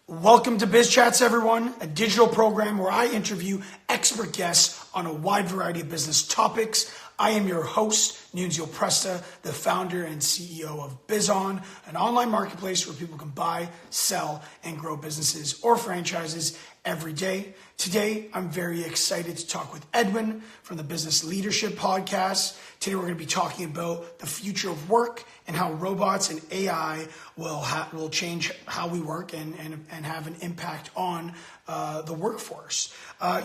Welcome to Biz Chats, everyone, a digital program where I interview expert guests on a wide variety of business topics. I am your host, Nunzio Presta, the founder and CEO of BizOn, an online marketplace where people can buy, sell, and grow businesses or franchises every day. Today, I'm very excited to talk with Edwin from the Business Leadership Podcast. Today, we're going to be talking about the future of work and how robots and AI will change how we work and have an impact on the workforce.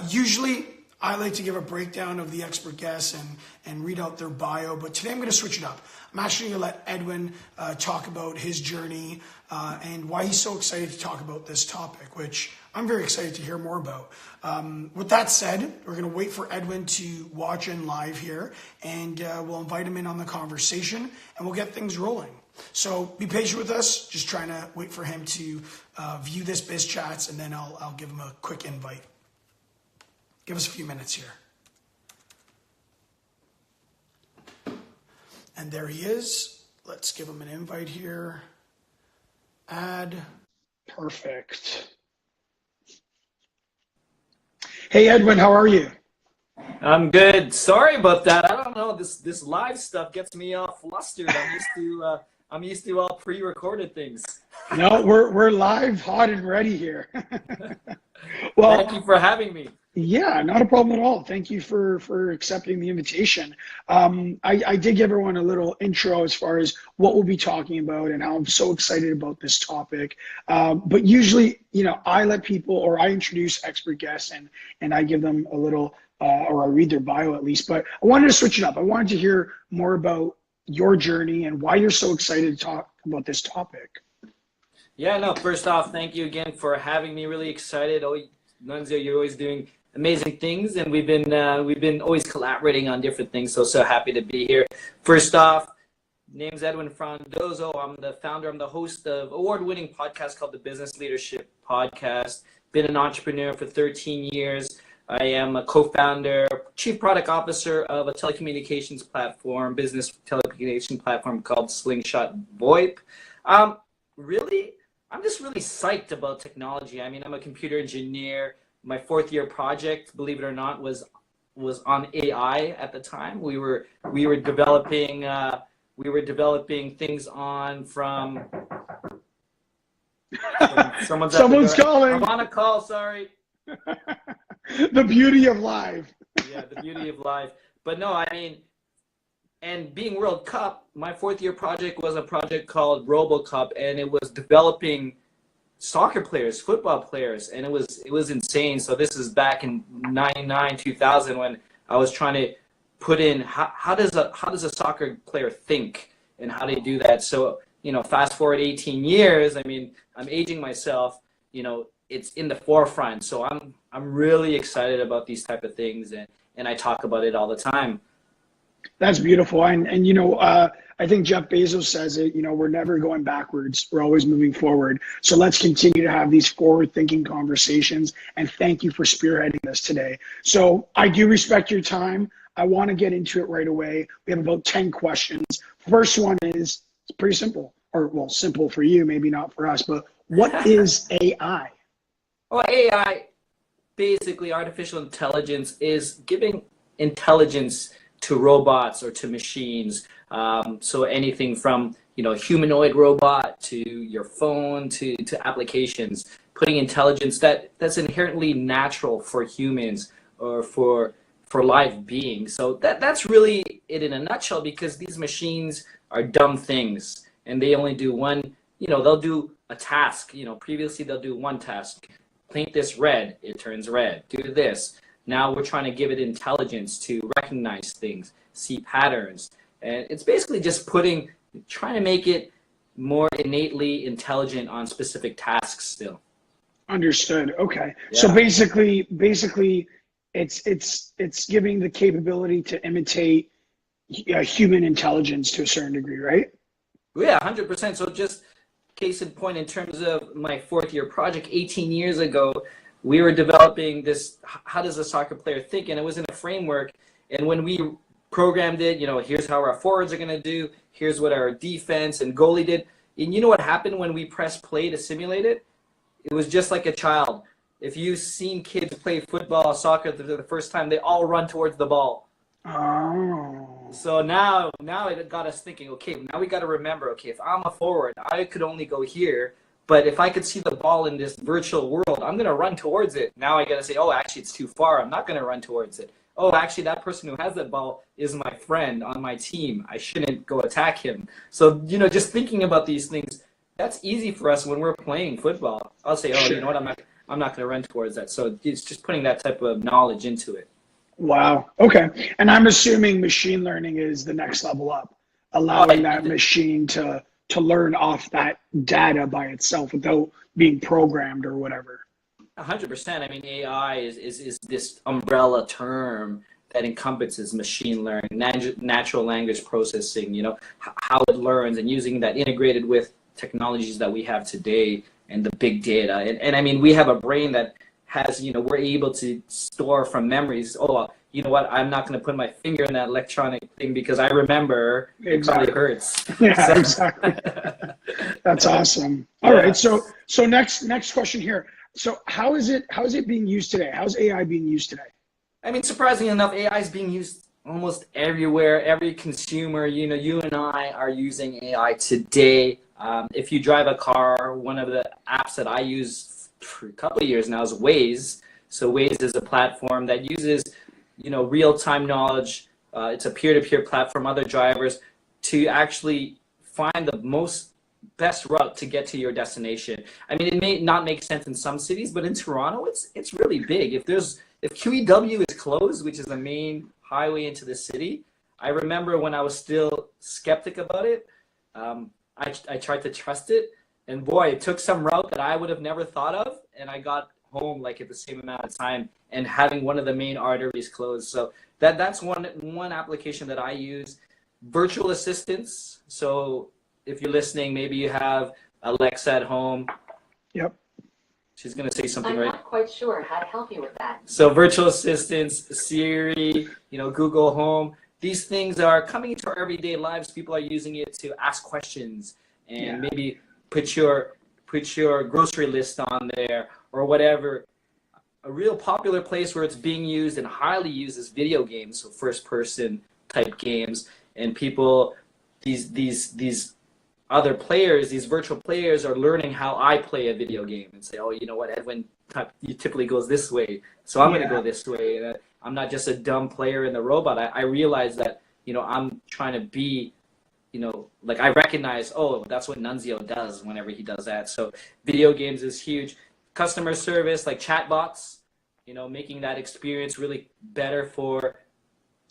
Usually, I like to give a breakdown of the expert guests and read out their bio, but today I'm going to switch it up. I'm actually going to let Edwin talk about his journey and why he's so excited to talk about this topic, which I'm very excited to hear more about. With that said, we're going to wait for Edwin to watch in live here, and we'll invite him in on the conversation, and we'll get things rolling. So be patient with us, just trying to wait for him to view this Biz Chats, and then I'll give him a quick invite. Give us a few minutes here. And there he is. Let's give him an invite here. Add. Perfect. Hey, Edwin, how are you? I'm good. Sorry about that. I don't know. This live stuff gets me all flustered. I'm used to all pre-recorded things. No, we're live, hot and ready here. Well, thank you for having me. Yeah, not a problem at all. Thank you for accepting the invitation. I did give everyone a little intro as far as what we'll be talking about and how I'm so excited about this topic. But usually, I let people, or I introduce expert guests and I give them a little, or I read their bio at least. But I wanted to switch it up. I wanted to hear more about your journey and why you're so excited to talk about this topic. Yeah, no, first off, thank you again for having me. Really excited. Oh, Nunzio, you're always doing amazing things, and we've been always collaborating on different things, so happy to be here. First off, name's Edwin Frondozo. I'm the founder, I'm the host of award-winning podcast called the Business Leadership Podcast. Been an entrepreneur for 13 years. I am a co-founder, chief product officer of a telecommunications platform, business telecommunication platform called Slingshot VoIP. I'm just really psyched about technology. I mean, I'm a computer engineer. My fourth year project, believe it or not, was on AI at the time. We were developing things on from someone's calling. I'm on a call, sorry. The beauty of live. Yeah, the beauty of live. But no, I mean, and being World Cup, my fourth year project was a project called RoboCup, and it was developing soccer players, football players, and it was insane. So this is back in 99, 2000 when I was trying to put in how does a soccer player think and how they do that. So, fast forward 18 years, I mean, I'm aging myself, it's in the forefront. So I'm really excited about these type of things, and I talk about it all the time. That's beautiful. And I think Jeff Bezos says it, we're never going backwards. We're always moving forward. So let's continue to have these forward-thinking conversations. And thank you for spearheading this today. So I do respect your time. I want to get into it right away. We have about 10 questions. First one is, it's pretty simple. Or, well, simple for you, maybe not for us. But what is AI? Well, AI, basically artificial intelligence, is giving intelligence to robots or to machines. So anything from humanoid robot to your phone to applications, putting intelligence that's inherently natural for humans or for live beings. So that's really it in a nutshell, because these machines are dumb things and they only do one, they'll do a task. Previously they'll do one task. Paint this red, it turns red. Do this. Now we're trying to give it intelligence to recognize things, see patterns. And it's basically just trying to make it more innately intelligent on specific tasks still. Understood. Okay. Yeah. So basically it's giving the capability to imitate human intelligence to a certain degree, right? Yeah, 100%. So just case in point, in terms of my fourth year project, 18 years ago, we were developing this, how does a soccer player think? And it was in a framework. And when we programmed it, here's how our forwards are going to do. Here's what our defense and goalie did. And you know what happened when we pressed play to simulate it? it was just like a child. If you've seen kids play football, soccer for the first time, they all run towards the ball. Oh. So now it got us thinking, okay, now we got to remember, okay, if I'm a forward, I could only go here. But if I could see the ball in this virtual world, I'm going to run towards it. Now I got to say, oh, actually, it's too far. I'm not going to run towards it. Oh, actually, that person who has that ball is my friend on my team. I shouldn't go attack him. So, just thinking about these things, that's easy for us when we're playing football. I'll say, oh, you know what, I'm not going to run towards that. So it's just putting that type of knowledge into it. Wow. Okay. And I'm assuming machine learning is the next level up, allowing that machine to learn off that data by itself without being programmed or whatever. 100%. I mean, AI is this umbrella term that encompasses machine learning, natural language processing, how it learns, and using that integrated with technologies that we have today and the big data. And I mean, we have a brain that has, we're able to store from memories. Oh, you know what? I'm not going to put my finger in that electronic thing because I remember it probably hurts. Yeah, exactly. That's awesome. All right. So next question here. So how is it being used today? How's AI being used today? I mean, surprisingly enough, AI is being used almost everywhere. Every consumer, you and I are using AI today. If you drive a car, one of the apps that I use for a couple of years now is Waze. So Waze is a platform that uses, real-time knowledge. It's a peer-to-peer platform, other drivers, to actually find the best route to get to your destination. I mean, it may not make sense in some cities, but in Toronto, it's really big. If QEW is closed, which is the main highway into the city, I remember when I was still skeptic about it, I tried to trust it, and boy, it took some route that I would have never thought of, and I got home like at the same amount of time, and having one of the main arteries closed. So that's one application that I use. Virtual assistants. So if you're listening, maybe you have Alexa at home. Yep. She's going to say something, right? I'm not quite sure how to help you with that. So virtual assistants, Siri, Google Home, these things are coming into our everyday lives. People are using it to ask questions and maybe put your grocery list on there or whatever. A real popular place where it's being used and highly used is video games, so first-person type games, and people, these other players, these virtual players, are learning how I play a video game and say, oh, you know what, Edwin typically goes this way, so I'm going to go this way. And I'm not just a dumb player in the robot. I realize that, I'm trying to be, like I recognize, oh, that's what Nunzio does whenever he does that. So video games is huge. Customer service, like chatbots, making that experience really better for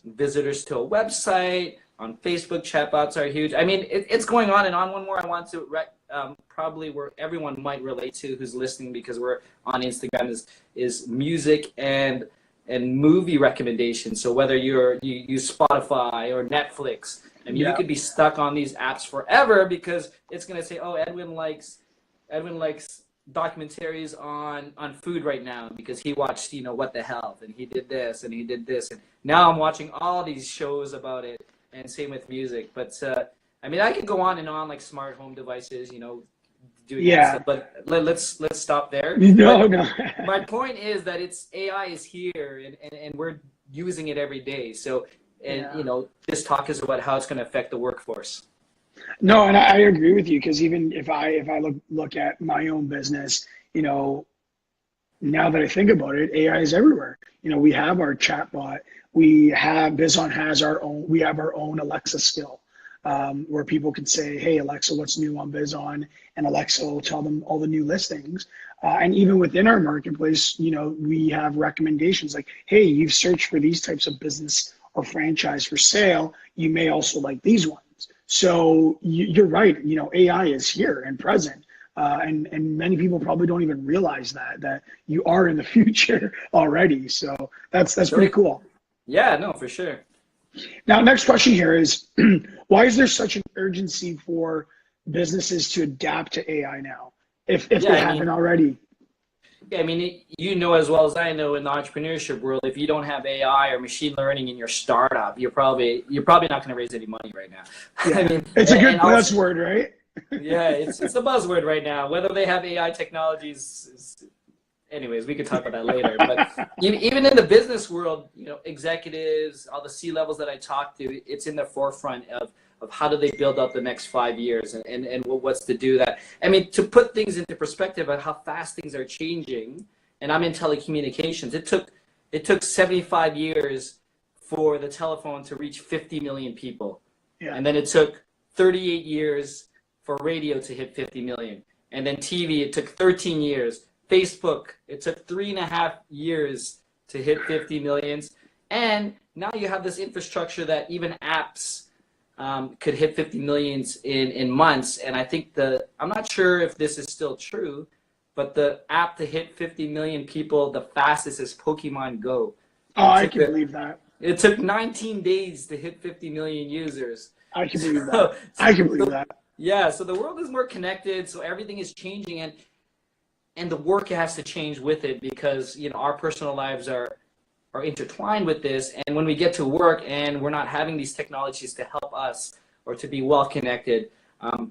visitors to a website. On Facebook, chatbots are huge. I mean, it's going on and on. One more I want to probably where everyone might relate to who's listening, because we're on Instagram, is music and movie recommendations. So whether you use Spotify or Netflix, I mean, you could be stuck on these apps forever because it's going to say, oh, Edwin likes documentaries on food right now because he watched, What the Health, and he did this and he did this. And now I'm watching all these shows about it. And same with music. But I mean, I could go on and on, like smart home devices, doing that stuff, but let's stop there. No. My point is that AI is here and we're using it every day. So, this talk is about how it's going to affect the workforce. No, and I agree with you, because even if I look at my own business, now that I think about it, AI is everywhere. We have our chatbot. Bizon has we have our own Alexa skill, where people can say, hey, Alexa, what's new on Bizon? And Alexa will tell them all the new listings. And even within our marketplace, we have recommendations like, hey, you've searched for these types of business or franchise for sale. You may also like these ones. So you're right. AI is here and present. And many people probably don't even realize that you are in the future already. So that's pretty cool. Yeah, no, for sure. Now, next question here is, why is there such an urgency for businesses to adapt to AI now, if they haven't already? Yeah, I mean, as well as I know, in the entrepreneurship world, if you don't have AI or machine learning in your startup, you're probably not going to raise any money right now. Yeah. I mean, it's a good buzzword, right? Yeah, it's a buzzword right now. Whether they have AI technologies anyways, we could talk about that later. But even in the business world, executives, all the C levels that I talk to, it's in the forefront of how do they build up the next 5 years and what's to do that. I mean, to put things into perspective of how fast things are changing, and I'm in telecommunications, it took 75 years for the telephone to reach 50 million people. Yeah. And then it took 38 years for radio to hit 50 million. And then TV, it took 13 years. Facebook, it took 3.5 years to hit 50 millions. And now you have this infrastructure that even apps could hit 50 millions in months. And I think I'm not sure if this is still true, but the app to hit 50 million people the fastest is Pokemon Go. Oh, I can believe that. It took 19 days to hit 50 million users. I can believe that. I can believe that. Yeah, so the world is more connected, so everything is changing, and the work has to change with it because our personal lives are intertwined with this. And when we get to work and we're not having these technologies to help us or to be well connected, I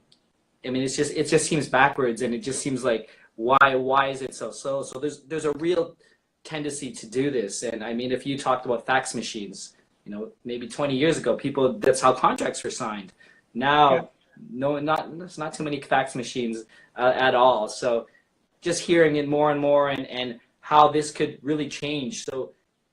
mean, it just seems backwards, and it just seems like why is it so? So there's a real tendency to do this. And I mean, if you talked about fax machines, maybe 20 years ago, that's how contracts were signed. Now, yeah. No, it's not too many fax machines at all. So just hearing it more and more and how this could really change. So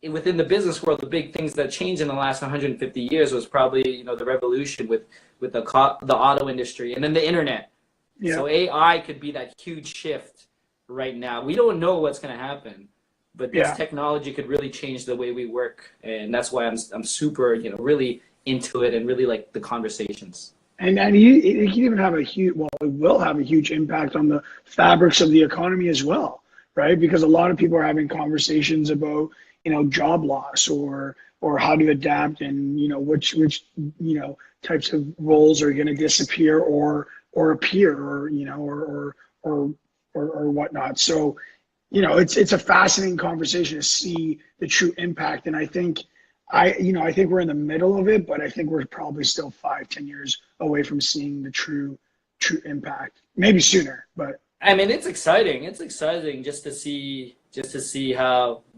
within the business world, the big things that changed in the last 150 years was probably, the revolution with the auto industry and then the internet. Yeah. So AI could be that huge shift right now. We don't know what's going to happen, but this technology could really change the way we work. And that's why I'm super, really into it and really like the conversations. And it can even have it will have a huge impact on the fabrics of the economy as well, right? Because a lot of people are having conversations about, job loss or how to adapt and, which types of roles are going to disappear or appear or whatnot. So, it's a fascinating conversation to see the true impact. And I think I think we're in the middle of it, but I think we're probably still 5-10 years away from seeing the true impact. Maybe sooner, but I mean, it's exciting. It's exciting just to see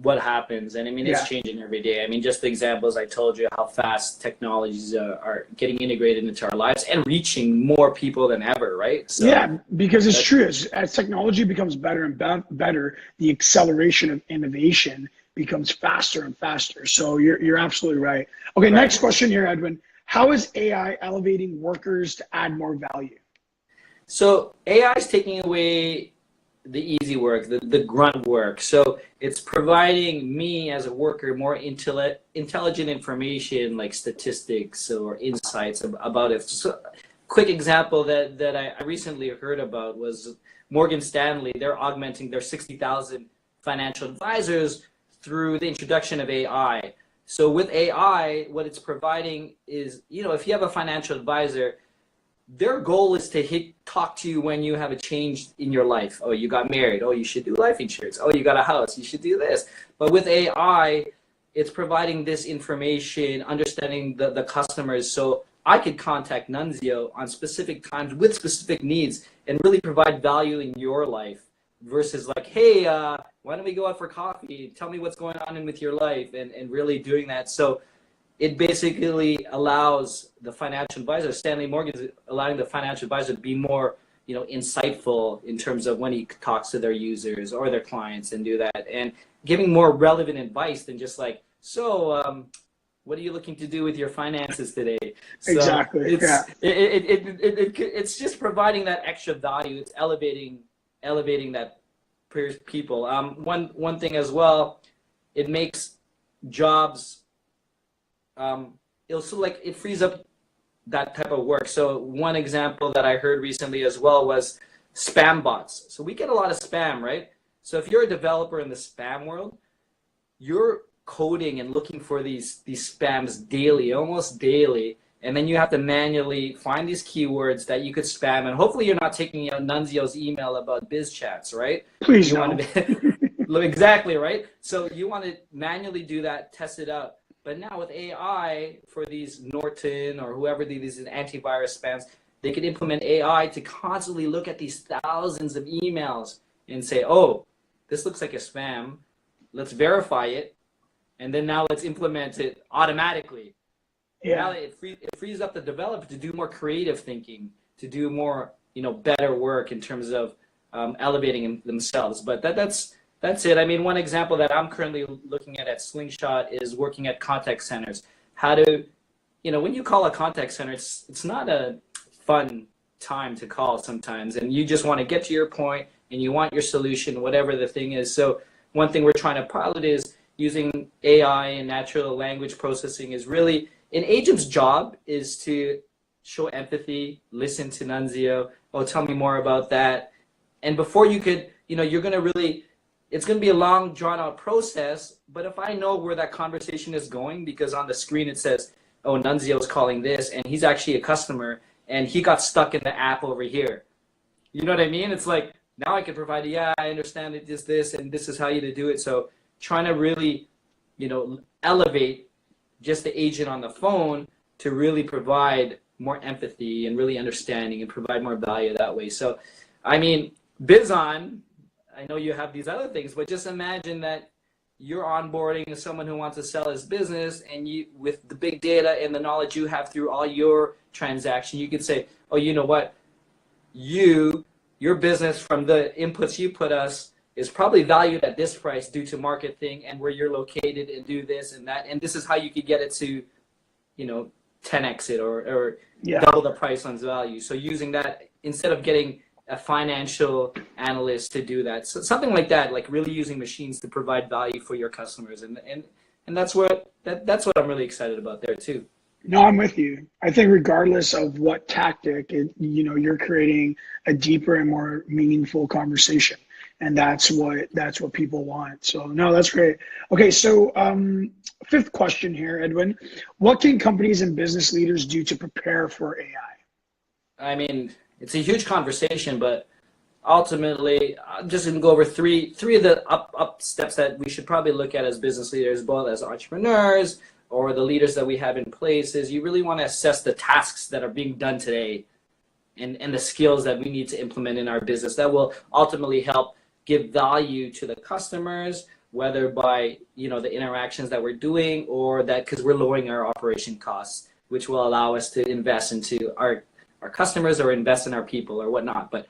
what happens. And I mean, it's changing every day. I mean, just the examples I told you, how fast technologies are getting integrated into our lives and reaching more people than ever, right? So, yeah, because it's true. As technology becomes better and better, the acceleration of innovation becomes faster and faster. So you're absolutely right. Okay, next question here, Edwin. How is AI elevating workers to add more value? So AI is taking away the easy work, the grunt work. So it's providing me as a worker more intelligent information like statistics or insights about it. So quick example that I recently heard about was Morgan Stanley. They're augmenting their 60,000 financial advisors through the introduction of AI. So with AI, what it's providing is, if you have a financial advisor, their goal is to talk to you when you have a change in your life. Oh, you got married. Oh, you should do life insurance. Oh, you got a house. You should do this. But with AI, it's providing this information, understanding the customers. So I could contact Nunzio on specific times with specific needs and really provide value in your life versus like, hey, why don't we go out for coffee? Tell me what's going on with your life and really doing that. So it basically allows the financial advisor, Stanley Morgan is allowing the financial advisor to be more, insightful in terms of when he talks to their users or their clients and do that and giving more relevant advice than just like, so what are you looking to do with your finances today? So exactly. It's just providing that extra value. It's elevating that people. One thing as well, it makes jobs. It frees up that type of work. So one example that I heard recently as well was spam bots. So we get a lot of spam, right? So if you're a developer in the spam world, you're coding and looking for these spams daily, almost daily, and then you have to manually find these keywords that you could spam. And hopefully you're not taking Nunzio's email about biz chats, right? Please you no. Want to exactly, right? So you want to manually do that, test it out. But now with AI, for these Norton or whoever these antivirus spams, They could implement AI to constantly look at these thousands of emails and say, oh, this looks like a spam. Let's verify it. And then now let's implement it automatically. Now it frees up the developer to do more creative thinking, to do more, better work in terms of elevating themselves. But that's it. I mean, one example that I'm currently looking at Slingshot is working at contact centers. How to, when you call a contact center, it's not a fun time to call sometimes, and you just want to get to your point and you want your solution, whatever the thing is. So one thing we're trying to pilot is using AI and natural language processing. Is really an agent's job is to show empathy, listen to Nunzio. Oh, tell me more about that. And before you could, you're going to really, it's going to be a long drawn out process. But if I know where that conversation is going, because on the screen it says, oh, Nunzio's calling this, and he's actually a customer, and he got stuck in the app over here. You know what I mean? It's like, now I can provide, yeah, I understand it, this, and this is how you do it. So trying to really, elevate just the agent on the phone to really provide more empathy and really understanding and provide more value that way. So, I mean, Bizon, I know you have these other things, but just imagine that you're onboarding someone who wants to sell his business, and you, with the big data and the knowledge you have through all your transaction, you could say, oh, you know what, your business from the inputs you put us is probably valued at this price due to market thing and where you're located, and do this and that, and this is how you could get it to 10x it or double the price on its value. So using that instead of getting a financial analyst to do that, so something like that, like really using machines to provide value for your customers, and that's what I'm really excited about there too. No, I'm with you. I think regardless of what tactic, you're creating a deeper and more meaningful conversation, and that's what people want. So no, that's great. Okay, so fifth question here, Edwin. What can companies and business leaders do to prepare for AI? I mean, it's a huge conversation, but ultimately, I'm just going to go over three of the up steps that we should probably look at as business leaders, both as entrepreneurs or the leaders that we have in place. Is you really want to assess the tasks that are being done today and the skills that we need to implement in our business that will ultimately help give value to the customers, whether by the interactions that we're doing, or that because we're lowering our operation costs, which will allow us to invest into our customers or invest in our people or whatnot. But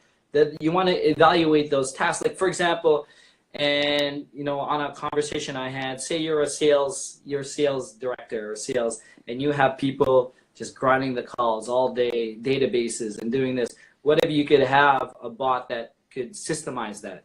you want to evaluate those tasks. Like, for example, and on a conversation I had, say you're a sales director or sales, and you have people just grinding the calls all day, databases and doing this. What if you could have a bot that could systemize that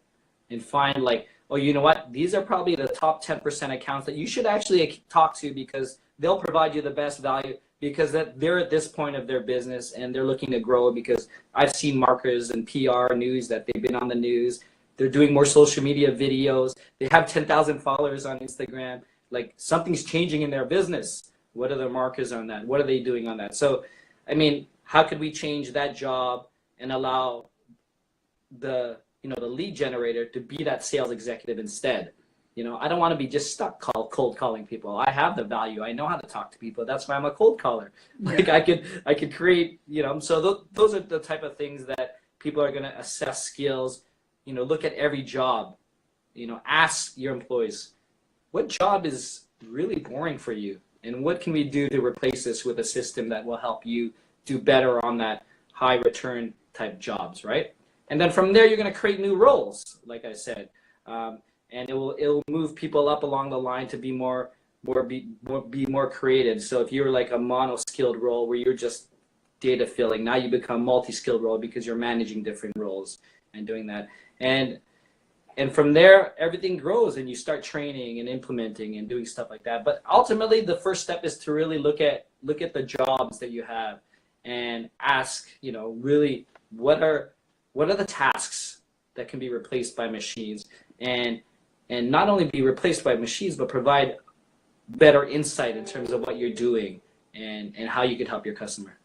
and find, like, oh, you know what, these are probably the top 10% accounts that you should actually talk to, because they'll provide you the best value, because they're at this point of their business and they're looking to grow. Because I've seen marketers and PR news that they've been on the news. They're doing more social media videos. They have 10,000 followers on Instagram. Like, something's changing in their business. What are the markers on that? What are they doing on that? So, I mean, how could we change that job and allow the lead generator to be that sales executive instead? I don't want to be just stuck cold calling people. I have the value. I know how to talk to people. That's why I'm a cold caller. Like, I could create, so those are the type of things that people are going to assess skills. Look at every job. Ask your employees, what job is really boring for you? And what can we do to replace this with a system that will help you do better on that high return type jobs, right? And then from there, you're going to create new roles, like I said. And it'll move people up along the line to be more creative. So if you're like a mono-skilled role where you're just data filling, now you become multi-skilled role because you're managing different roles and doing that. And from there, everything grows, and you start training and implementing and doing stuff like that. But ultimately, the first step is to really look at the jobs that you have and ask, really what are the tasks that can be replaced by machines, and not only be replaced by machines, but provide better insight in terms of what you're doing and how you could help your customer.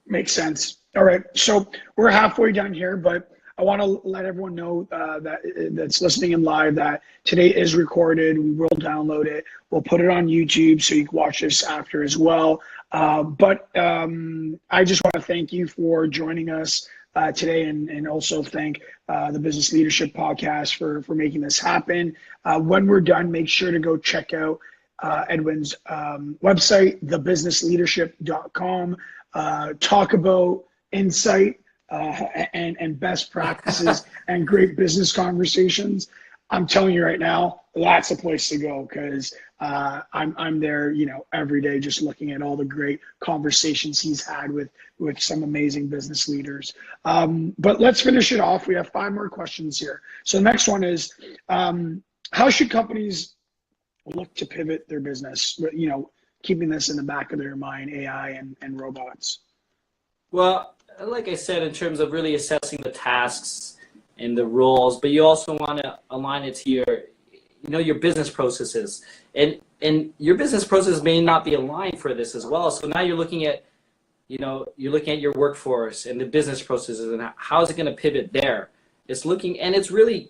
Makes sense. All right. So we're halfway done here, but I want to let everyone know that's listening in live that today is recorded. We will download it. We'll put it on YouTube so you can watch this after as well. But I just want to thank you for joining us today, and also thank the Business Leadership Podcast for making this happen. When we're done, make sure to go check out Edwin's website, thebusinessleadership.com. Talk about insight and best practices and great business conversations. I'm telling you right now, that's a place to go, because I'm there, every day, just looking at all the great conversations he's had with some amazing business leaders. But let's finish it off. We have 5 more questions here. So the next one is, how should companies look to pivot their business? Keeping this in the back of their mind, AI and robots. Well, like I said, in terms of really assessing the tasks and the roles, but you also want to align it to your business processes, and your business process may not be aligned for this as well. So now you're looking at your workforce and the business processes, and how is it going to pivot there? It's really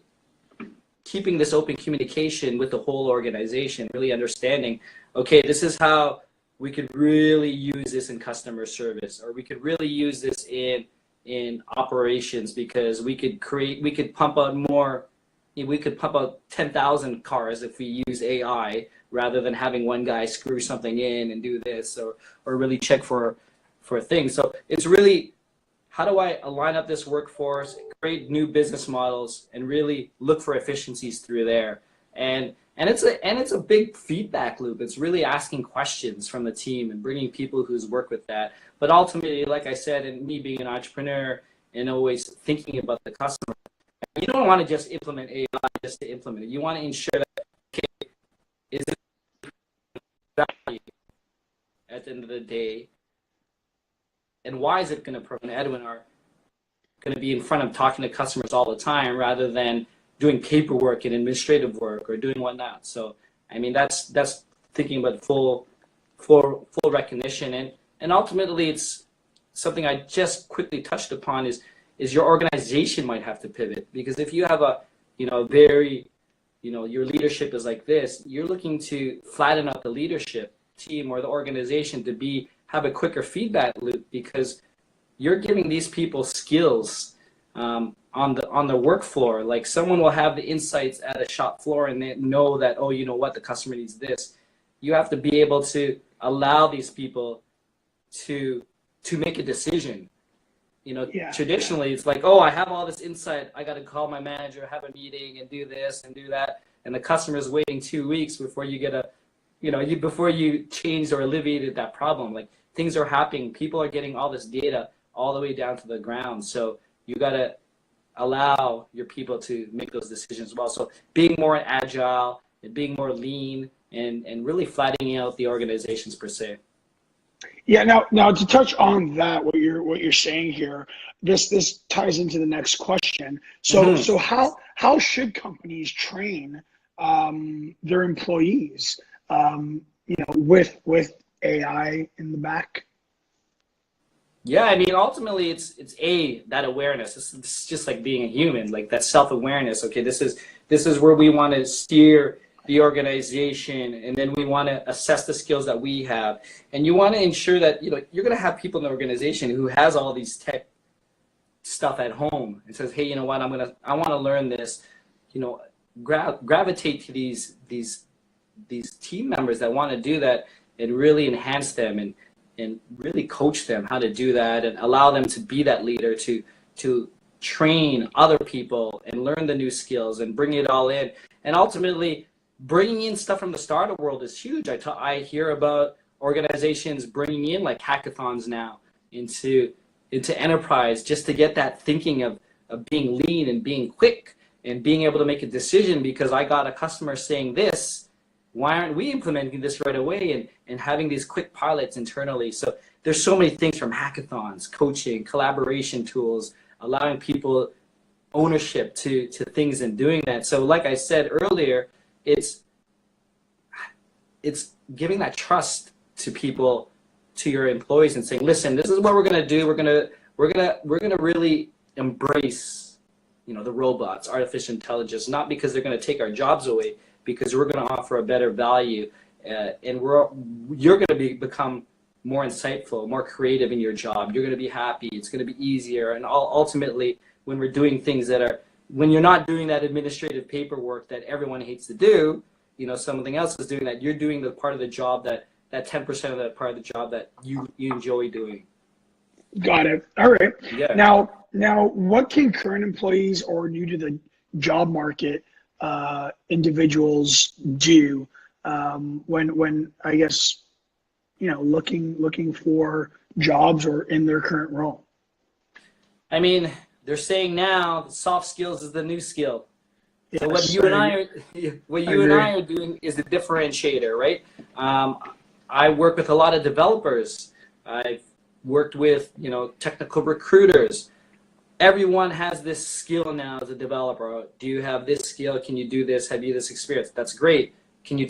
keeping this open communication with the whole organization, really understanding, okay, this is how we could really use this in customer service, or we could really use this in operations, because we could pump out 10,000 cars if we use AI, rather than having one guy screw something in and do this, or really check for things. So it's really, how do I align up this workforce, create new business models, and really look for efficiencies through there? And it's a big feedback loop. It's really asking questions from the team and bringing people who's worked with that. But ultimately, like I said, and me being an entrepreneur and always thinking about the customer, you don't want to just implement AI just to implement it. You want to ensure that, okay, is it value at the end of the day, and why is it going to prevent Edwin are going to be in front of talking to customers all the time, rather than doing paperwork and administrative work or doing whatnot. So, I mean, that's thinking about full recognition, and ultimately, it's something I just quickly touched upon is your organization might have to pivot, because if you have your leadership is like this, you're looking to flatten out the leadership team or the organization to have a quicker feedback loop, because you're giving these people skills on the work floor. Like, someone will have the insights at a shop floor and they know that, oh, you know what, the customer needs this. You have to be able to allow these people to make a decision. Traditionally it's like, oh, I have all this insight, I got to call my manager, have a meeting, and do this and do that, and the customer's waiting 2 weeks before you get before you changed or alleviated that problem. Like, things are happening, people are getting all this data all the way down to the ground. So you got to allow your people to make those decisions as well. So being more agile and being more lean, and really flattening out the organizations per se. Yeah. Now to touch on that, what you're saying here, this ties into the next question. So how should companies train their employees, with AI in the back? Yeah, I mean, ultimately, it's that awareness. It's just like being a human, like that self-awareness. Okay, this is where we want to steer the organization, and then we want to assess the skills that we have, and you want to ensure that you're going to have people in the organization who has all these tech stuff at home and says, hey, you know what, I want to learn this. Gravitate to these team members that want to do that, and really enhance them and really coach them how to do that, and allow them to be that leader, to train other people and learn the new skills and bring it all in. And ultimately, bringing in stuff from the startup world is huge. I hear about organizations bringing in like hackathons now into enterprise, just to get that thinking of being lean and being quick and being able to make a decision, because I got a customer saying this, why aren't we implementing this right away, and having these quick pilots internally. So there's so many things, from hackathons, coaching, collaboration tools, allowing people ownership to things and doing that. So like I said earlier, it's giving that trust to people, to your employees, and saying, listen, this is what we're going to do. We're going to really embrace the robots, artificial intelligence, not because they're going to take our jobs away, because we're going to offer a better value, and you're going to become more insightful, more creative in your job. You're going to be happy. It's going to be easier, and ultimately, when we're doing things when you're not doing that administrative paperwork that everyone hates to do, something else is doing that. You're doing the part of the job that 10% of that part of the job that you enjoy doing. Got it. All right. Yeah. Now, what can current employees or new to the job market individuals do when I guess looking for jobs or in their current role? I mean, they're saying now soft skills is the new skill. Yes, so what you and I are doing is the differentiator, right? I work with a lot of developers. I've worked with technical recruiters. Everyone has this skill now as a developer. Do you have this skill? Can you do this? Have you this experience? That's great. Can you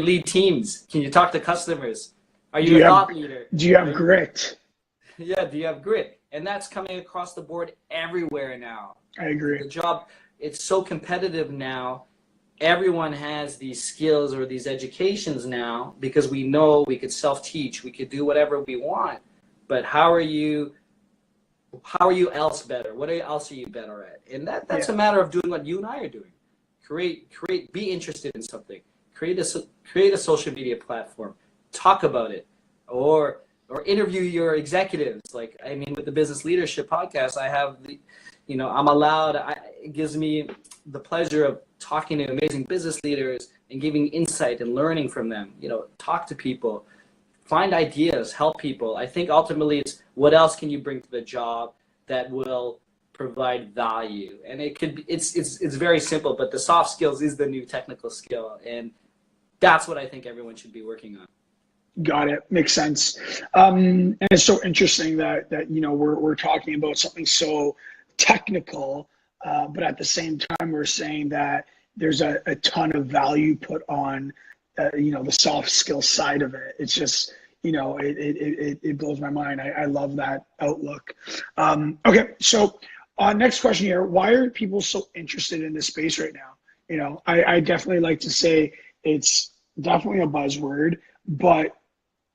lead teams? Can you talk to customers? Are you a thought leader? Do you have grit? Yeah, do you have grit? And that's coming across the board everywhere now. I agree. The job, it's so competitive now. Everyone has these skills or these educations now because we know we could self-teach, we could do whatever we want. But how are you else better? What else are you better at? And that's a matter of doing what you and I are doing. Be interested in something. Create a social media platform. Talk about it. Or interview your executives. With the Business Leadership Podcast, I have I'm allowed, it gives me the pleasure of talking to amazing business leaders and giving insight and learning from them. Talk to people, find ideas, help people. I think ultimately it's what else can you bring to the job that will provide value. And it could be, it's very simple, but the soft skills is the new technical skill. And that's what I think everyone should be working on. Got it. Makes sense. And it's so interesting that we're talking about something so technical, but at the same time we're saying that there's a ton of value put on the soft skill side of it. It's just it blows my mind. I love that outlook. Okay, so next question here: why are people so interested in this space right now? I definitely like to say it's definitely a buzzword, but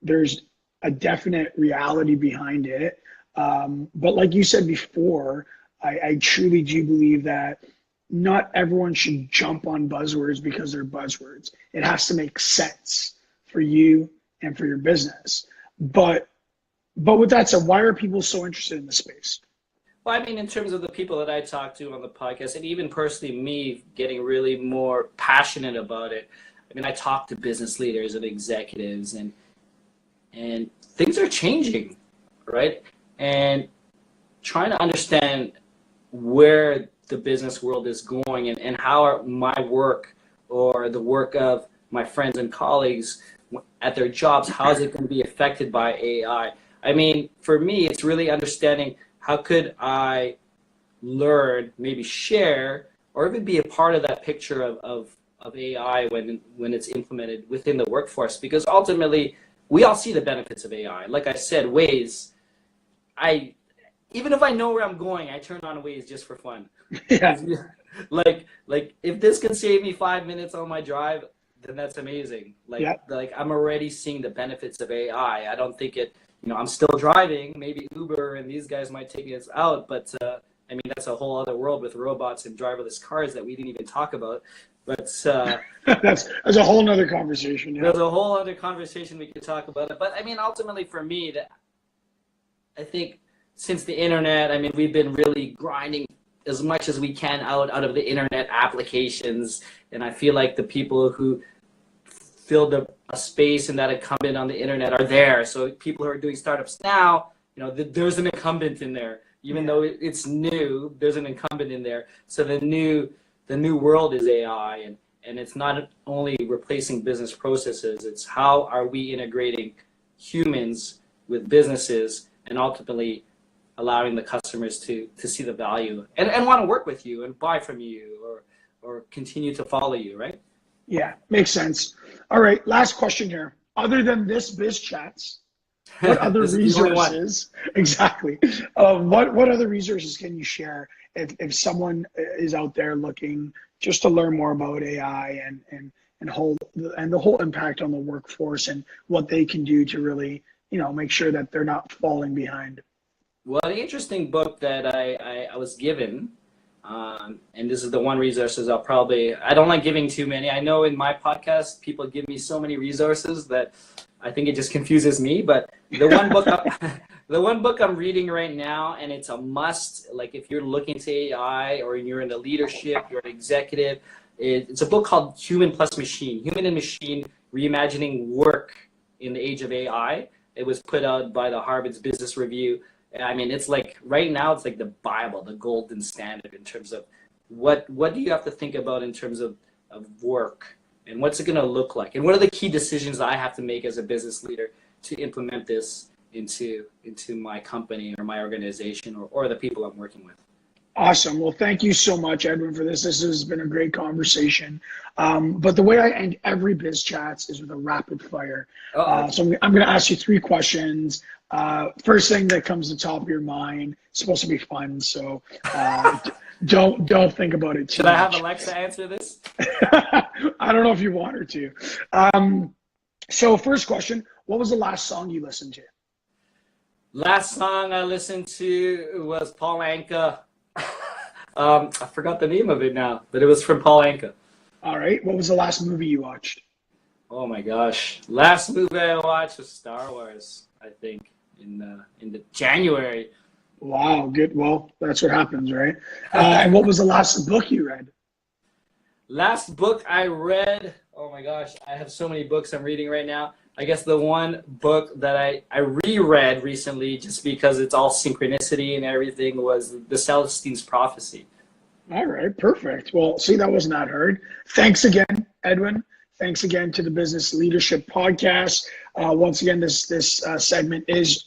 there's a definite reality behind it. But like you said before, I truly do believe that not everyone should jump on buzzwords because they're buzzwords. It has to make sense for you and for your business. But with that said, why are people so interested in this space? Well, in terms of the people that I talk to on the podcast, and even personally me getting really more passionate about it, I talk to business leaders and executives, and things are changing, right? And trying to understand where the business world is going and how my work or the work of my friends and colleagues at their jobs, how is it going to be affected by AI? For me, it's really understanding how could I learn, maybe share, or even be a part of that picture of AI when it's implemented within the workforce. Because ultimately, we all see the benefits of AI. Like I said, Waze, even if I know where I'm going, I turn on Waze just for fun. Yeah. Like if this can save me 5 minutes on my drive, then that's amazing. I'm already seeing the benefits of AI. I don't think I'm still driving. Maybe Uber and these guys might take us out, but that's a whole other world with robots and driverless cars that we didn't even talk about. But that's a whole nother conversation. Yeah. There's a whole other conversation we could talk about it. But ultimately for me, I think since the internet, we've been really grinding as much as we can out of the internet applications. And I feel like the people who filled a space in that incumbent on the internet are there. So people who are doing startups now, there's an incumbent in there. Even though it's new, there's an incumbent in there. So the new world is AI, and it's not only replacing business processes, it's how are we integrating humans with businesses and ultimately allowing the customers to see the value and want to work with you and buy from you or continue to follow you, right? Yeah, makes sense. All right, last question here. Other than this Biz Chats, what other resources? Exactly. What other resources can you share if someone is out there looking just to learn more about AI and the whole impact on the workforce and what they can do to really, make sure that they're not falling behind. Well, the interesting book that I was given, and this is the one resources I don't like giving too many. I know in my podcast, people give me so many resources that I think it just confuses me. But the one book, the one book I'm reading right now, and it's a must, like if you're looking to AI or you're in the leadership, you're an executive, it's a book called Human Plus Machine, Human and Machine, Reimagining Work in the Age of AI. It was put out by the Harvard's Business Review. I mean, it's like right now, it's like the Bible, the golden standard in terms of what do you have to think about in terms of work and what's it going to look like? And what are the key decisions I have to make as a business leader to implement this into my company or my organization or the people I'm working with? Awesome. Well, thank you so much, Edwin, for this. This has been a great conversation. But the way I end every Biz Chats is with a rapid fire. So I'm going to ask you 3 questions. First thing that comes to the top of your mind. It's supposed to be fun, so don't think about it too much. Should I have Alexa answer this? I don't know if you want her to. So first question, what was the last song you listened to? Last song I listened to was Paul Anka. I forgot the name of it now, but it was from Paul Anka. All right. What was the last movie you watched? Oh my gosh. Last movie I watched was Star Wars, I think, in the January. Wow, good. Well, that's what happens, right? And what was the last book you read? Last book I read, oh my gosh, I have so many books I'm reading right now. I guess the one book that I reread recently, just because it's all synchronicity and everything, was The Celestine's Prophecy. All right, perfect. Well, see, that wasn't that hard. Thanks again, Edwin. Thanks again to the Business Leadership Podcast. Once again, this segment is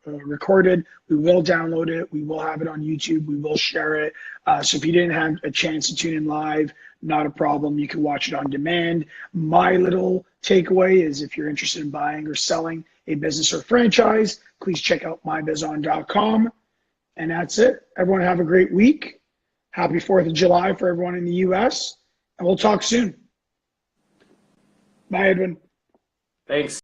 recorded. We will download it. We will have it on YouTube. We will share it. So if you didn't have a chance to tune in live, not a problem. You can watch it on demand. My little takeaway is if you're interested in buying or selling a business or franchise, please check out mybizon.com. And that's it. Everyone have a great week. Happy 4th of July for everyone in the U.S. And we'll talk soon. Bye, Edwin. Thanks.